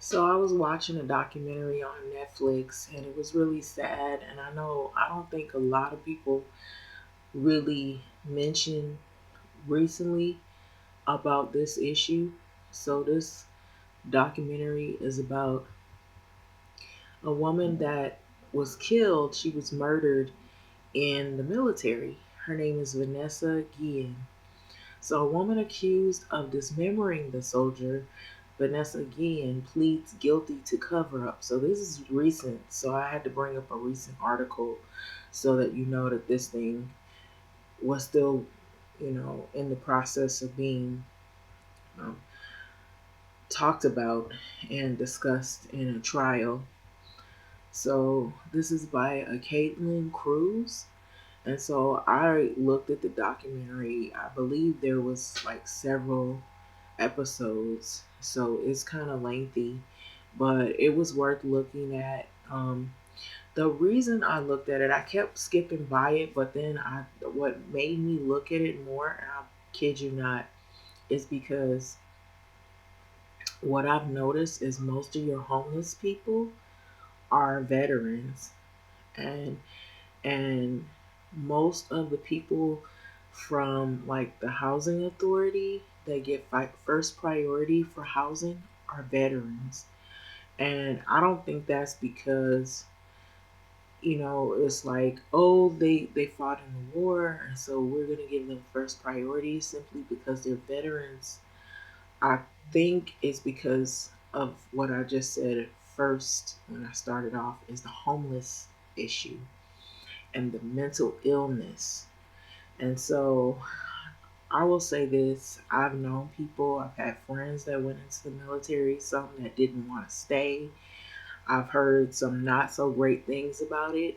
So I was watching a documentary on Netflix and it was really sad. And I don't think a lot of people really mention recently about this issue. So this documentary is about a woman that was killed. She was murdered in the military. Her name is Vanessa Guillén. So, a woman accused of dismembering the soldier, Vanessa Guillén, pleads guilty to cover up. So, this is recent. So, I had to bring up a recent article so that you know that this thing was still, in the process of being um, talked about and discussed in a trial. So, this is by a Caitlin Cruz. And so I looked at the documentary. I believe there was like several episodes, so it's kind of lengthy, but it was worth looking at. The reason I looked at it, I kept skipping by it, but then what made me look at it more, and I kid you not, is because what I've noticed is most of your homeless people are veterans, and and most of the people from like the housing authority that get first priority for housing are veterans. And I don't think that's because it's like, oh, they fought in the war and so we're going to give them first priority simply because they're veterans. I think it's because of what I just said at first when I started off, is the homeless issue and the mental illness. And so I will say this: I've known people, I've had friends that went into the military, some that didn't want to stay. I've heard some not so great things about it.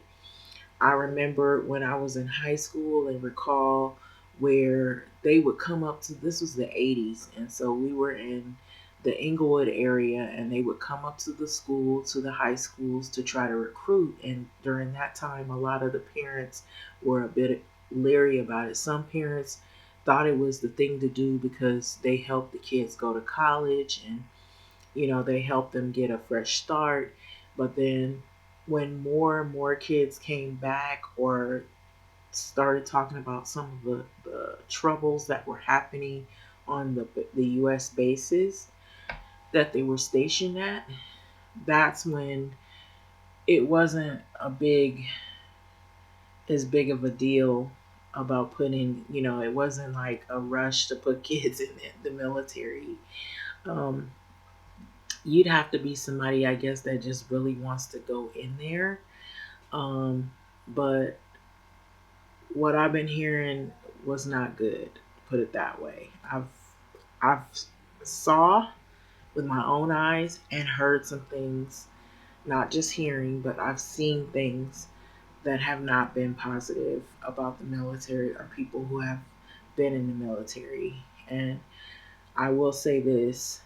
I remember when I was in high school and recall where they would come up to, this was the 80s, and so we were in the Inglewood area, and they would come up to the school, to the high schools to try to recruit. And during that time, a lot of the parents were a bit leery about it. Some parents thought it was the thing to do because they helped the kids go to college and they helped them get a fresh start. But then when more and more kids came back or started talking about some of the troubles that were happening on the US bases that they were stationed at, that's when it wasn't a big as big of a deal about putting, it wasn't like a rush to put kids in the military. Um, you'd have to be somebody, I guess, that just really wants to go in there. But what I've been hearing was not good. Put it that way. I've saw with my own eyes and heard some things, not just hearing, but I've seen things that have not been positive about the military or people who have been in the military. And I will say this: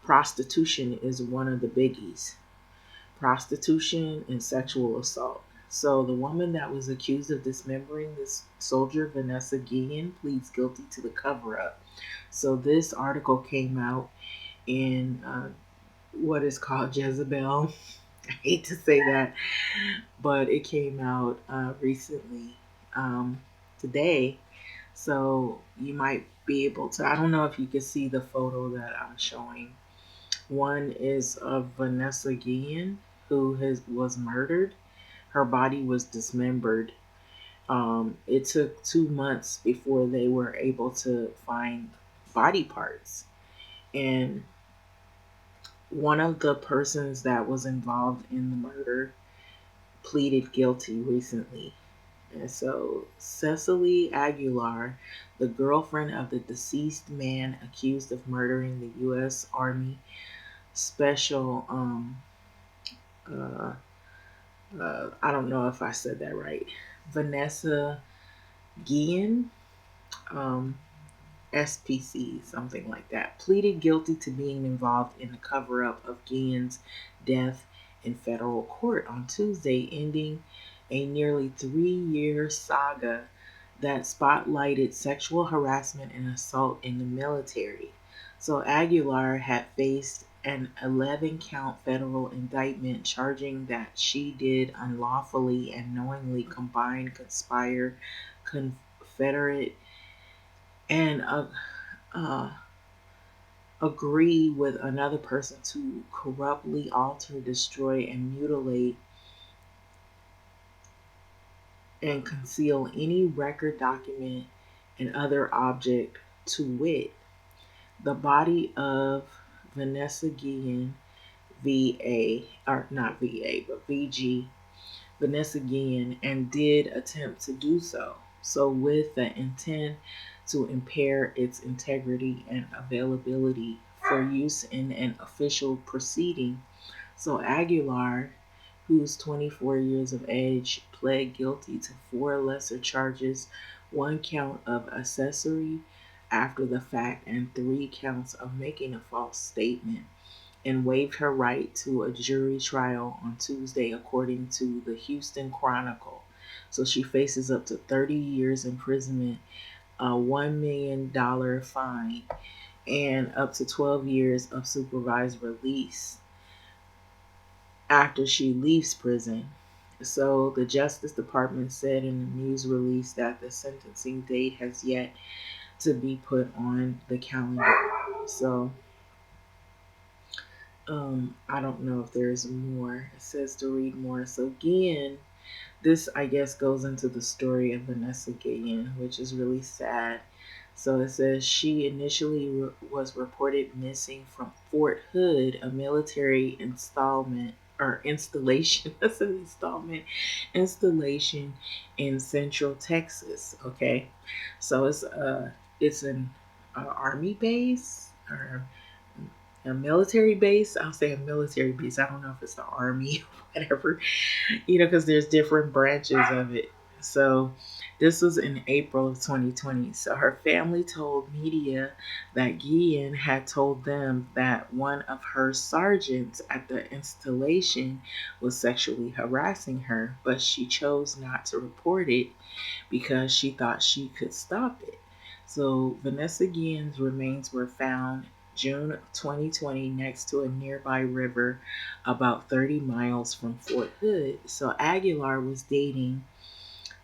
prostitution is one of the biggies. Prostitution and sexual assault. So the woman that was accused of dismembering this soldier, Vanessa Guillén, pleads guilty to the cover up. So this article came out in what is called Jezebel. I hate to say that, but it came out recently, today. So you might be able to, I don't know if you can see the photo that I'm showing. One is of Vanessa Guillén, who was murdered. Her body was dismembered. It took 2 months before they were able to find body parts. And one of the persons that was involved in the murder pleaded guilty recently. And so Cecily Aguilar, the girlfriend of the deceased man accused of murdering the U.S. Army Special, uh, I don't know if I said that right, Vanessa Guillén, um, SPC, something like that, pleaded guilty to being involved in the cover up of Guillen's death in federal court on Tuesday, ending a nearly 3-year saga that spotlighted sexual harassment and assault in the military. So Aguilar had faced an 11 count federal indictment charging that she did unlawfully and knowingly combine, conspire, confederate, and uh, agree with another person to corruptly alter, destroy, and mutilate and conceal any record, document, and other object, to wit, the body of Vanessa Guillén, VA, or not VA, but VG, Vanessa Guillén, and did attempt to do so. So, with the intent to impair its integrity and availability for use in an official proceeding. So, Aguilar, who's 24 years of age, pled guilty to four lesser charges, one count of accessory after the fact, and three counts of making a false statement, and waived her right to a jury trial on Tuesday, according to the Houston Chronicle. So she faces up to 30 years imprisonment, a $1 million fine, and up to 12 years of supervised release after she leaves prison. So the Justice Department said in a news release that the sentencing date has yet to be put on the calendar. So I don't know if there's more. It says to read more. So again, this I guess goes into the story of Vanessa Guillén, which is really sad. So it says she initially was reported missing from Fort Hood, a military installment or installation. That's an installation in Central Texas. Okay, so it's an army base or a military base. I'll say a military base. I don't know if it's the army or whatever, because there's different branches of it. So this was in April of 2020. So her family told media that Guillen had told them that one of her sergeants at the installation was sexually harassing her, but she chose not to report it because she thought she could stop it. So Vanessa Guillen's remains were found June 2020 next to a nearby river about 30 miles from Fort Hood. So Aguilar was dating,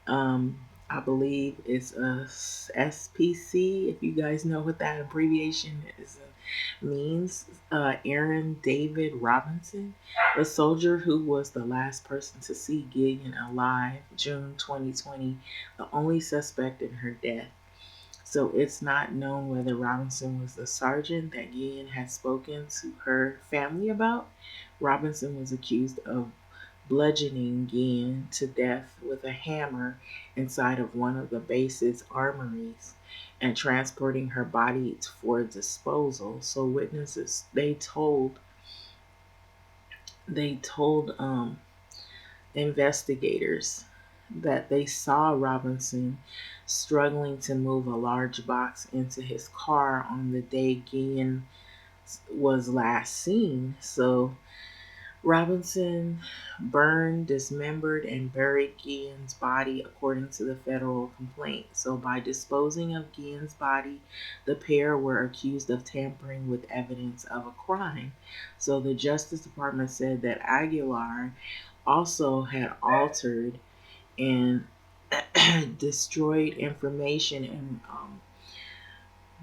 I believe it's a SPC, if you guys know what that abbreviation is, means, Aaron David Robinson, a soldier who was the last person to see Guillen alive, June 2020, the only suspect in her death. So it's not known whether Robinson was the sergeant that Guillen had spoken to her family about. Robinson was accused of bludgeoning Guillen to death with a hammer inside of one of the base's armories and transporting her body for disposal. So witnesses they told investigators that they saw Robinson struggling to move a large box into his car on the day Guillen was last seen. So Robinson burned, dismembered, and buried Guillen's body according to the federal complaint. So by disposing of Guillen's body, the pair were accused of tampering with evidence of a crime. So the Justice Department said that Aguilar also had altered and destroyed information in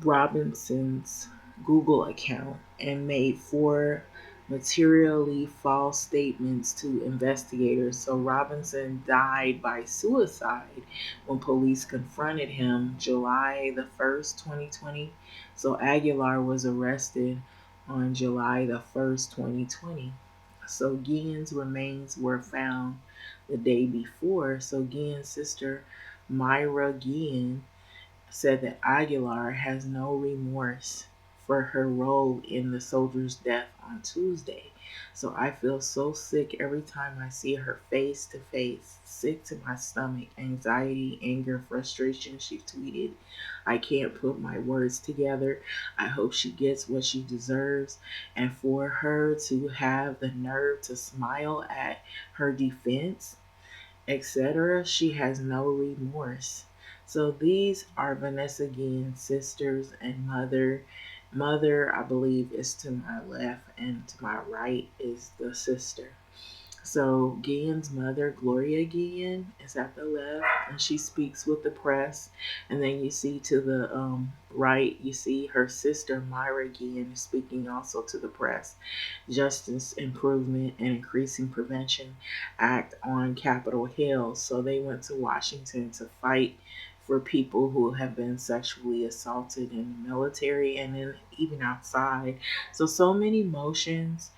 Robinson's Google account and made four materially false statements to investigators. So Robinson died by suicide when police confronted him July the 1st, 2020. So Aguilar was arrested on July the 1st, 2020. So Guillen's remains were found the day before. So Guillen's sister, Myra Guillen, said that Aguilar has no remorse for her role in the soldier's death on Tuesday. So I feel so sick every time I see her face to face, sick to my stomach, anxiety, anger, frustration, she tweeted. I can't put my words together. I hope she gets what she deserves. And for her to have the nerve to smile at her defense, etc., she has no remorse. So these are Vanessa Guillen's sisters and mother Mother, I believe, is to my left, and to my right is the sister. So Guillen's mother, Gloria Guillen, is at the left, and she speaks with the press. And then you see to the right, you see her sister, Myra Guillen, is speaking also to the press. Justice Improvement and Increasing Prevention Act on Capitol Hill. So they went to Washington to fight for people who have been sexually assaulted in the military and then even outside. So many motions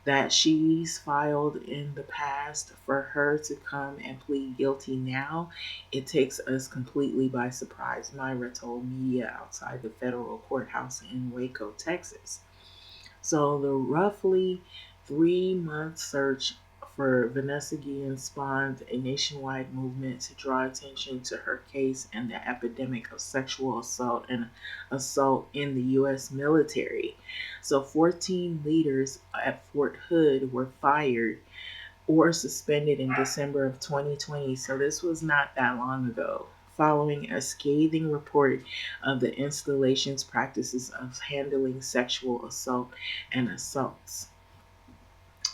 that she's filed in the past. For her to come and plead guilty now, it takes us completely by surprise, Myra told media outside the federal courthouse in Waco, Texas. So the roughly 3 month search for Vanessa Guillén spawned a nationwide movement to draw attention to her case and the epidemic of sexual assault and assault in the U.S. military. So 14 leaders at Fort Hood were fired or suspended in December of 2020. So this was not that long ago. Following a scathing report of the installation's practices of handling sexual assault and assaults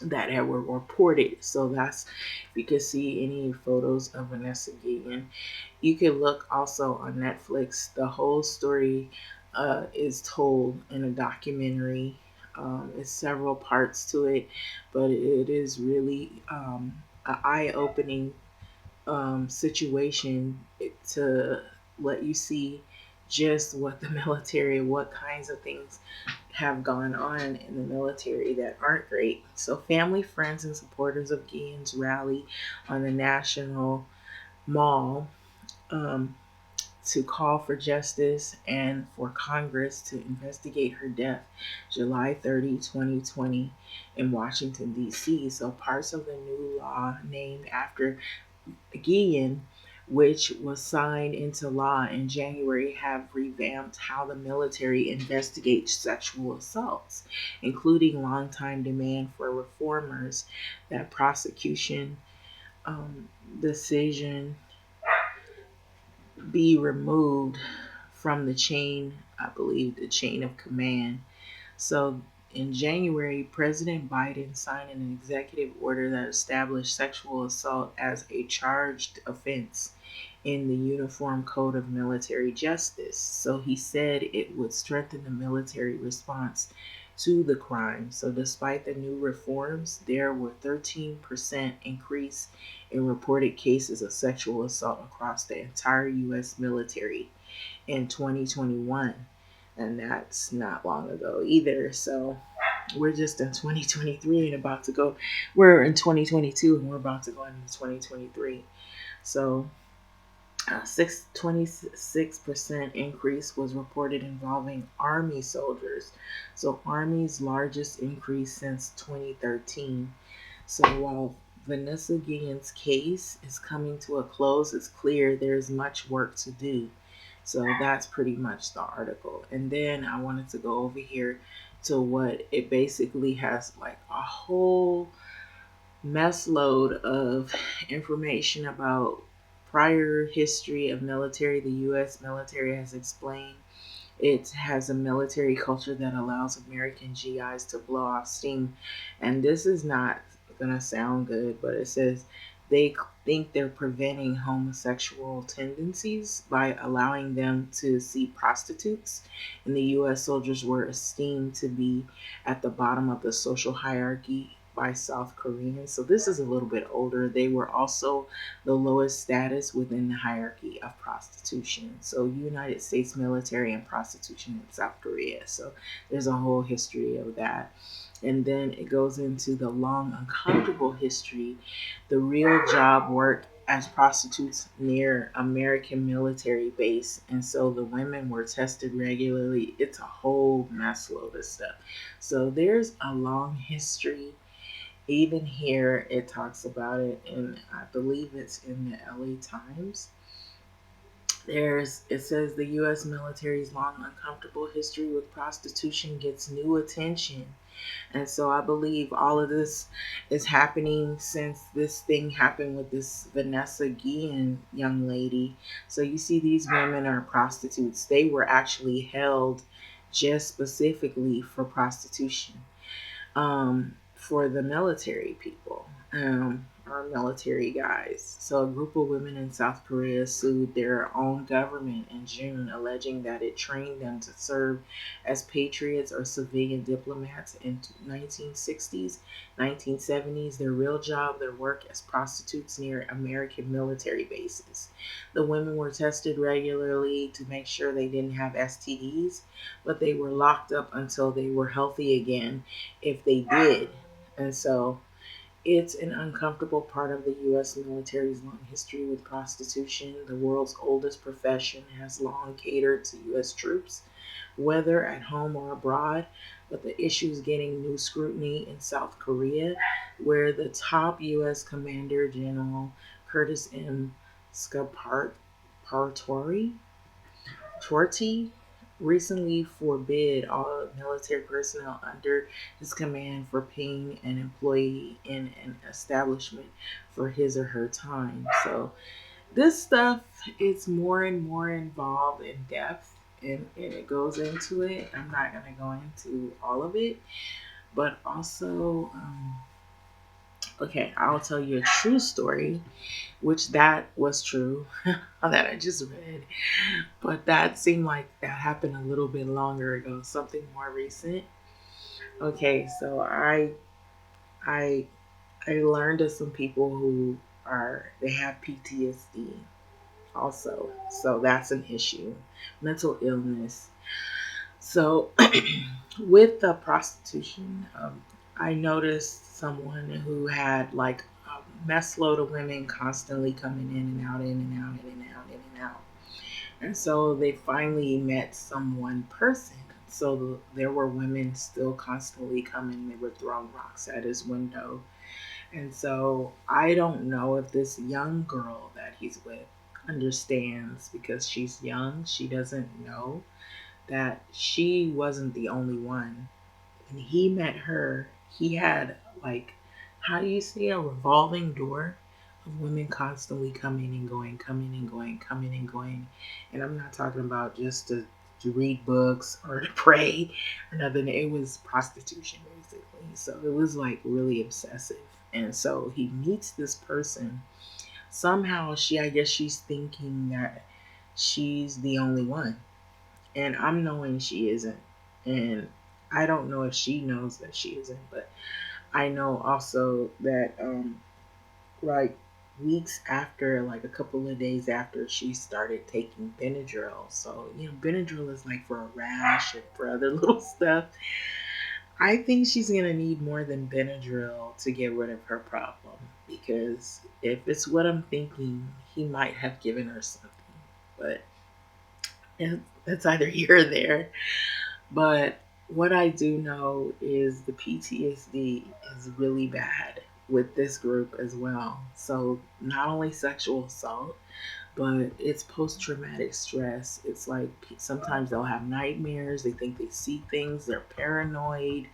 that were reported. So that's, if you could see any photos of Vanessa Guillén, you can look also on Netflix. The whole story is told in a documentary. It's several parts to it, but it is really an eye-opening situation to let you see just what the military, what kinds of things have gone on in the military that aren't great. So, family, friends, and supporters of Guillen's rally on the National Mall um, to call for justice and for Congress to investigate her death July 30, 2020, in Washington, D.C. So, parts of the new law named after Guillen, which was signed into law in January, have revamped how the military investigates sexual assaults, including longtime demand for reformers that prosecution decision be removed from the chain, I believe, the chain of command. So in January, President Biden signed an executive order that established sexual assault as a charged offense in the Uniform Code of Military Justice. So he said it would strengthen the military response to the crime. So despite the new reforms, there were 13% increase in reported cases of sexual assault across the entire US military in 2021. And that's not long ago either. So we're just in 2023 and about to go, we're in 2022 and we're about to go into 2023. So 26% increase was reported involving Army soldiers. So Army's largest increase since 2013. So while Vanessa Guillen's case is coming to a close, it's clear there's much work to do. So that's pretty much the article. And then I wanted to go over here to what it basically has, like a whole mess load of information about prior history of military. The U.S. military has explained it has a military culture that allows American GIs to blow off steam. And this is not going to sound good, but it says they think they're preventing homosexual tendencies by allowing them to see prostitutes. And the U.S. soldiers were esteemed to be at the bottom of the social hierarchy by South Koreans. So this is a little bit older. They were also the lowest status within the hierarchy of prostitution. So United States military and prostitution in South Korea. So there's a whole history of that. And then it goes into the long, uncomfortable history, the real job work as prostitutes near American military base. And so the women were tested regularly. It's a whole mess load of stuff. So there's a long history. Even here, it talks about it, and I believe it's in the LA Times. It says the U.S. military's long, uncomfortable history with prostitution gets new attention. And so I believe all of this is happening since this thing happened with this Vanessa Guillén young lady. So you see, these women are prostitutes. They were actually held just specifically for prostitution, for the military people, or military guys. So, a group of women in South Korea sued their own government in June, alleging that it trained them to serve as patriots or civilian diplomats in 1960s, 1970s. Their real job, their work as prostitutes near American military bases. The women were tested regularly to make sure they didn't have STDs, but they were locked up until they were healthy again if they did. And so it's an uncomfortable part of the U.S. military's long history with prostitution. The world's oldest profession has long catered to U.S. troops, whether at home or abroad. But the issue is getting new scrutiny in South Korea, where the top U.S. Commander General Curtis M. Scapartori Torti recently forbid all military personnel under his command for paying an employee in an establishment for his or her time. So this stuff is more and more involved in depth, and it goes into it. I'm not going to go into all of it, but also, okay, I'll tell you a true story, which that was true that I just read. But that seemed like that happened a little bit longer ago, something more recent. Okay, so I I learned of some people who they have PTSD also. So that's an issue. Mental illness. So with the prostitution, I noticed someone who had like a mess load of women constantly coming in and out, in and out, in and out, in and out. And so they finally met some one person. So there were women still constantly coming. They were throwing rocks at his window. And so I don't know if this young girl that he's with understands, because she's young. She doesn't know that she wasn't the only one. When he met her, he had like, how do you say, a revolving door of women constantly coming and going, coming and going, coming and going. And I'm not talking about just to read books or to pray or nothing. It was prostitution basically. So it was like really obsessive. And so he meets this person. Somehow I guess she's thinking that she's the only one. And I'm knowing she isn't. And I don't know if she knows that she isn't, but I know also that like weeks after, like a couple of days after, she started taking Benadryl. So, Benadryl is like for a rash and for other little stuff. I think she's going to need more than Benadryl to get rid of her problem, because if it's what I'm thinking, he might have given her something. But that's either here or there. But what I do know is the PTSD is really bad with this group as well. So, not only sexual assault, but it's post traumatic stress. It's like sometimes they'll have nightmares, they think they see things, they're paranoid.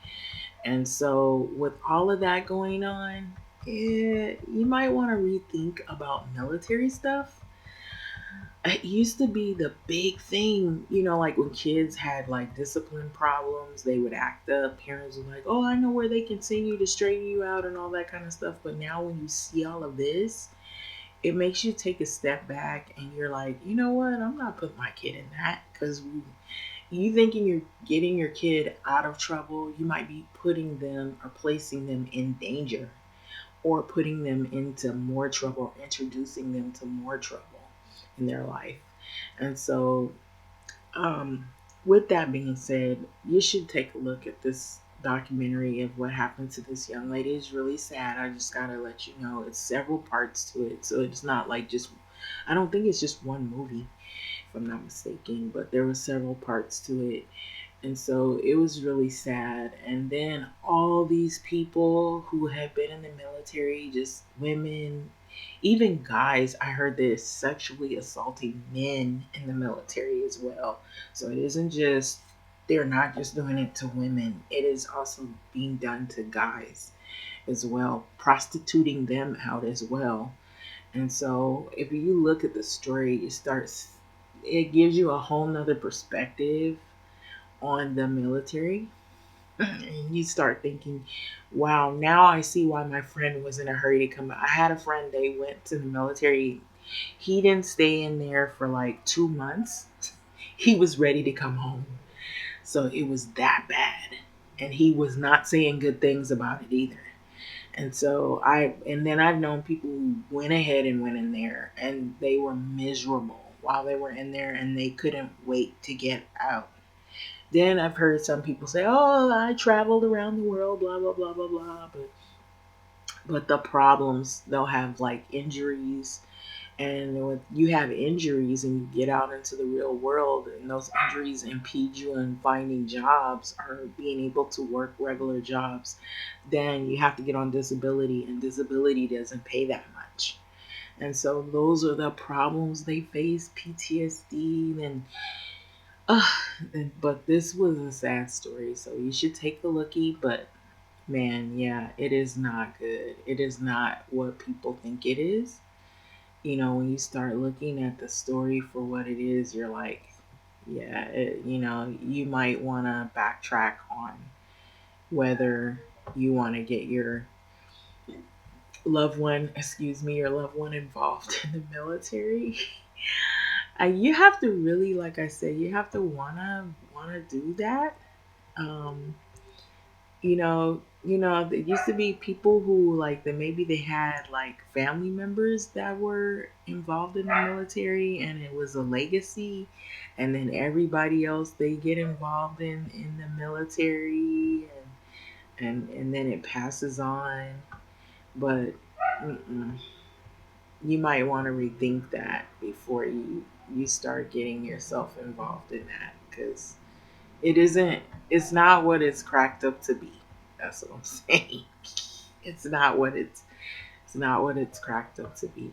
And so, with all of that going on, you might want to rethink about military stuff. It used to be the big thing, like when kids had like discipline problems, they would act up. Parents were like, oh, I know where they continue to straighten you out and all that kind of stuff. But now when you see all of this, it makes you take a step back and you're like, you know what? I'm not putting my kid in that, because you thinking you're getting your kid out of trouble, you might be putting them or placing them in danger, or putting them into more trouble, introducing them to more trouble in their life. And so, um, with that being said, you should take a look at this documentary of what happened to this young lady. It's really sad. I just gotta let you know, it's several parts to it. So it's not like just, I don't think it's just one movie, if I'm not mistaken, but there were several parts to it. And so it was really sad. And then all these people who had been in the military, just women, even guys, I heard this, sexually assaulting men in the military as well. So it isn't just, they're not just doing it to women, it is also being done to guys as well, prostituting them out as well. And so if you look at the story, it gives you a whole nother perspective on the military. And you start thinking, wow, now I see why my friend was in a hurry to come out. I had a friend, they went to the military. He didn't stay in there for like 2 months. He was ready to come home. So it was that bad. And he was not saying good things about it either. And then I've known people who went ahead and went in there and they were miserable while they were in there and they couldn't wait to get out. Then I've heard some people say, "Oh, I traveled around the world, blah blah blah blah blah." But the problems, they'll have like injuries, and when you have injuries and you get out into the real world, and those injuries impede you in finding jobs or being able to work regular jobs, then you have to get on disability, and disability doesn't pay that much. And so those are the problems they face, PTSD and uh, but this was a sad story, so you should take a looky. But man, yeah, it is not good. It is not what people think it is. When you start looking at the story for what it is, you're like, yeah, you might want to backtrack on whether you want to get your loved one involved in the military. You have to really, like I said, you have to wanna do that. Um, there used to be people who like that maybe they had like family members that were involved in the military and it was a legacy, and then everybody else they get involved in the military, and then it passes on. But mm-mm, you might want to rethink that before you start getting yourself involved in that, because it's not what it's cracked up to be. That's what I'm saying. It's not what it's cracked up to be.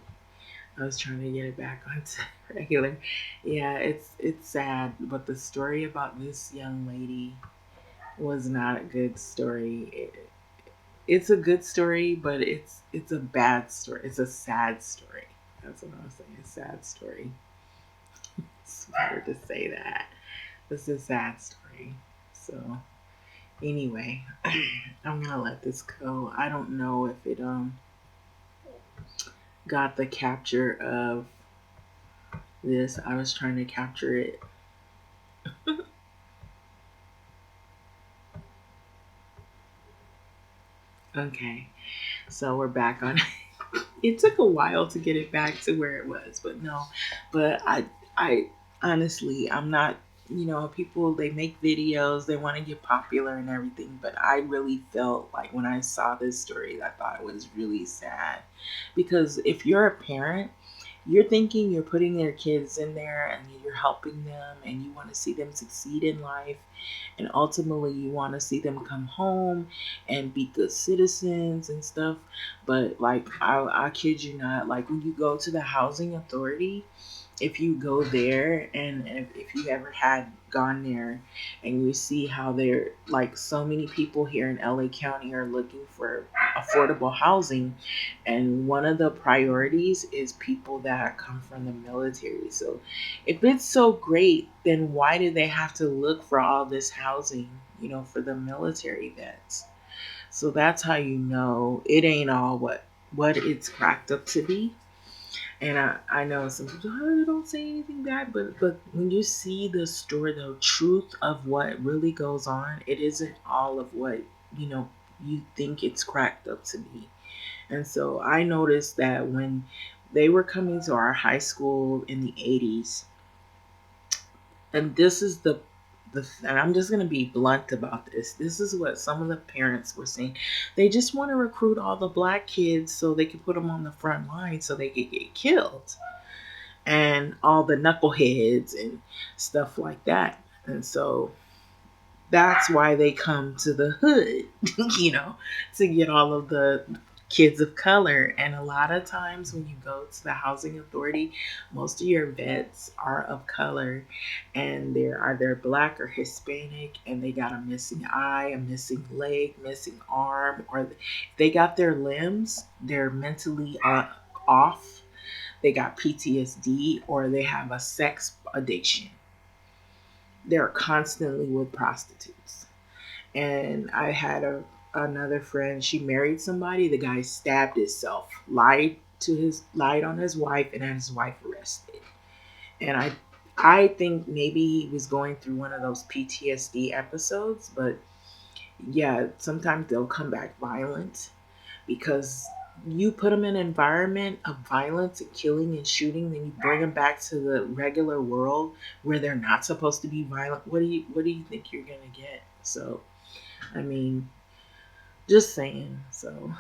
I was trying to get it back onto regular. Yeah, it's sad, but the story about this young lady was not a good story. It's a good story, but it's a bad story. It's a sad story. That's what I was saying. A sad story. It's better to say that. It's a sad story. So anyway, I'm gonna let this go. I don't know if it got the capture of this. I was trying to capture it. Okay, so we're back on. It took a while to get it back to where it was, but no. But I honestly, I'm not. People they make videos, they want to get popular and everything, but I really felt like when I saw this story, I thought it was really sad, because if you're a parent, you're thinking you're putting their kids in there and you're helping them and you want to see them succeed in life, and ultimately you want to see them come home and be good citizens and stuff. But like I kid you not, like when you go to the housing authority, if you go there, and if you ever had gone there and you see how they're like, so many people here in LA County are looking for affordable housing, and one of the priorities is people that come from the military. So if it's so great, then why do they have to look for all this housing, for the military vets? So that's how you know it ain't all what it's cracked up to be. And I know some people, oh, don't say anything bad, but when you see the story, the truth of what really goes on, it isn't all of what you know you think it's cracked up to be. And so I noticed that when they were coming to our high school in the 80s, and this is and I'm just going to be blunt about this. This is what some of the parents were saying. They just want to recruit all the black kids so they can put them on the front line so they could get killed, and all the knuckleheads and stuff like that. And so that's why they come to the hood, you know, to get all of the kids of color. And a lot of times when you go to the housing authority, most of your vets are of color, and they're either black or Hispanic, and they got a missing eye, a missing leg, missing arm, or they got their limbs, they're mentally off, they got PTSD, or they have a sex addiction. they're constantly with prostitutes. And I had another friend. She married somebody. The guy stabbed himself, lied on his wife, and had his wife arrested. And I think maybe he was going through one of those PTSD episodes, but yeah, sometimes they'll come back violent because you put them in an environment of violence and killing and shooting, then you bring them back to the regular world where they're not supposed to be violent. What do you think you're gonna get? So, I mean, just saying. So,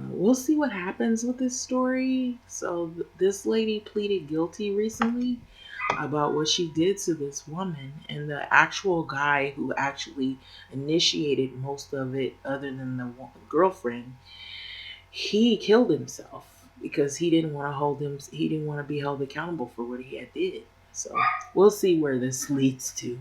we'll see what happens with this story. So, this lady pleaded guilty recently about what she did to this woman, and the actual guy who actually initiated most of it, other than the girlfriend, he killed himself because he didn't want to be held accountable for what he had did. So we'll see where this leads to.